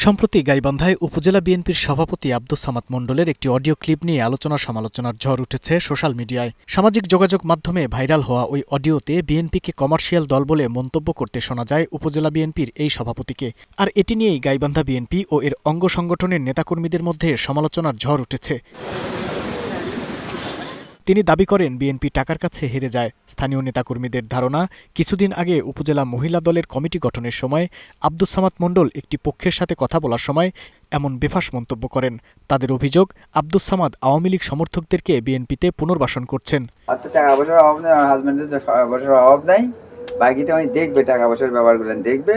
সম্প্রতি গাইবান্ধায় উপজেলা বিএনপির সভাপতি আব্দুস সামাদ মণ্ডলের একটি অডিও ক্লিপ নিয়ে আলোচনা-সমালোচনার ঝড় উঠেছে সোশ্যাল মিডিয়ায়। সামাজিক যোগাযোগ মাধ্যমে ভাইরাল হওয়া ওই অডিওতে বিএনপিকে কমার্শিয়াল দল বলে মন্তব্য করতে শোনা যায় উপজেলা বিএনপির এই সভাপতিকে। আর এটি নিয়েই গাইবান্ধা বিএনপি ও এর অঙ্গ সংগঠনের নেতাকর্মীদের মধ্যে সমালোচনার ঝড় উঠেছে। তিনি দাবি করেন বিএনপি টাকার কাছে হেরে যায়। স্থানীয় নেতাকর্মীদের ধারণা, কিছুদিন আগে উপজেলা মহিলা দলের কমিটি গঠনের সময় আব্দুস সামাদ মণ্ডল একটি পক্ষের সাথে কথা বলার সময় এমন বেফাঁস মন্তব্য করেন। তাদের অভিযোগ, আব্দুস সামাদ আওয়ামী লীগ সমর্থকদেরকে বিএনপিতে পুনর্বাসন করছেন। টাকা পয়সার অভাব নেই, আমার হাজবেন্ডের পয়সার অভাব নাই, বাকিটা আমি দেখবে, টাকা পয়সার ব্যাপারগুলো দেখবে,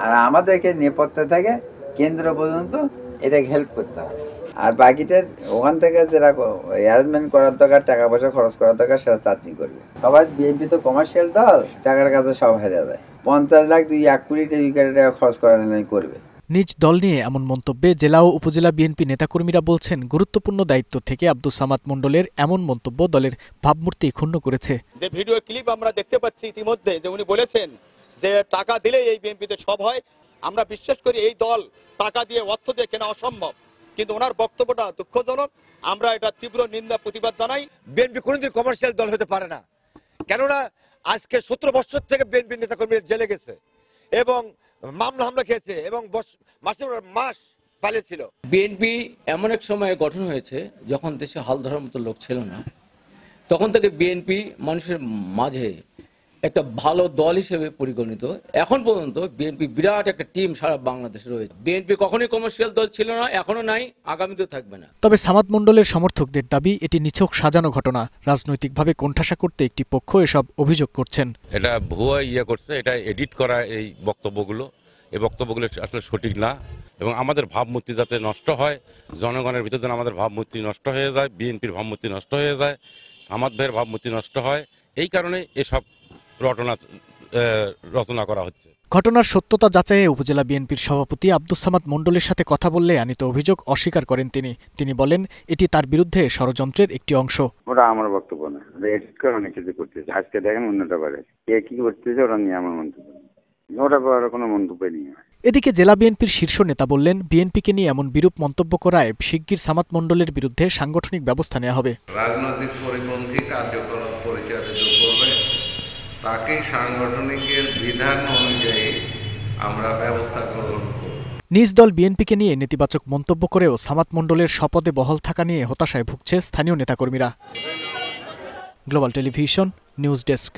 আর আমাদেরকে নেপথ্যে থেকে কেন্দ্র পর্যন্ত এটাকে হেল্প করতে হবে। আর বাকিটা ওখান থেকে যেটা অ্যারেঞ্জমেন্ট করার দরকার, টাকা পয়সা খরচ করার দরকার, সেটা চাটনি করবে। সবাই বিএনপি তো কমার্শিয়াল দল, টাকার কাছে সব হেরে যায়। 50 লাখ 1 কোটি টাকা খরচ করা করবে। নিজ দল নিয়ে এমন মন্তব্যে জেলা ও উপজেলা বিএনপি নেতাকর্মীরা বলছেন, গুরুত্বপূর্ণ দায়িত্ব থেকে আব্দুস সামাদ মণ্ডলের এমন মন্তব্য দলের ভাবমূর্তি ক্ষুণ্ণ করেছে। যে ভিডিও ক্লিপ আমরা দেখতে পাচ্ছি ইতিমধ্যে, যে উনি বলেছেন যে টাকা দিলে এই বিএনপিতে সব হয়। আমরা বিশ্বাস করি এই দল টাকা দিয়ে, অর্থ দিয়ে কেনা অসম্ভব, কিন্তু ওনার বক্তব্যটা দুঃখজনক। আমরা এটা তীব্র নিন্দা প্রতিবাদ জানাই। বিএনপি কোনোদিন কমার্শিয়াল দল হতে পারে না, কেননা আজকে 17 বছর থেকে বিএনপি নেতাকর্মীরা জেলে গেছে এবং মামলা হামলা খেয়েছে এবং মাস পালিয়েছিল। বিএনপি এমন এক সময়ে গঠন হয়েছে যখন দেশে হাল ধরার মতো লোক ছিল না। তখন থেকে বিএনপি মানুষের মাঝে একটা ভালো দল হিসেবে পরিগণিত। এখন পর্যন্ত বিএনপি বিরাট একটা টিম সারা বাংলাদেশে রয়েছে। বিএনপি কখনোই কমার্শিয়াল দল ছিল না, এখনো নাই, আগামীতেও থাকবে না। তবে সামাদ মণ্ডলের সমর্থকদের দাবি, এটি নিছক সাজানো ঘটনা। রাজনৈতিকভাবে কোণঠাসা করতে একটি পক্ষ এসব অভিযোগ করছেন। এটা ভুয়া করছে, এটা এডিট করা এই বক্তব্যগুলো আসলে সঠিক না, এবং আমাদের ভাবমূর্তি যাতে নষ্ট হয়, জনগণের ভিতরে যেন আমাদের ভাবমূর্তি নষ্ট হয়ে যায়, বিএনপির ভাবমূর্তি নষ্ট হয়ে যায়, সামাদ ভাইয়ের ভাবমূর্তি নষ্ট হয়, এই কারণে এসব রচনা করা হচ্ছে। ঘটনার সত্যতা যাচাইয়ে উপজেলা বিএনপির সভাপতি আব্দুস সামাদ মণ্ডলের সাথে কথা বললে আনিত অভিযোগ অস্বীকার করেন তিনি বলেন, এটি তার বিরুদ্ধে ষড়যন্ত্রের একটি অংশ। ওরা আমার বক্তব্য না, অনেক কিছু করতেছে। আজকে দেখেন অন্যটা পারে কে কি করতেছে, ওরা নিয়ে আমার মন্তব্য, ওরা কোনো মন্তব্য নেই। এদিকে জেলা বিএনপির শীর্ষ নেতা বললেন, বিএনপিকে নিয়ে এমন বিরূপ মন্তব্য করায় শিগগির সামাদ মণ্ডলের বিরুদ্ধে সাংগঠনিক ব্যবস্থা নেওয়া হবে। রাজনৈতিক পরিপন্থী কার্যকলাপ পরিচালিত করবে তাকে সাংগঠনিকের বিধান অনুযায়ী আমরা ব্যবস্থা গ্রহণ করব। নিজ দল বিএনপিকে নিয়ে নেতিবাচক মন্তব্য করেও সামাদ মণ্ডলের শপথে বহাল থাকা নিয়ে হতাশায় ভুগছে স্থানীয় নেতাকর্মীরা। Global television news desk.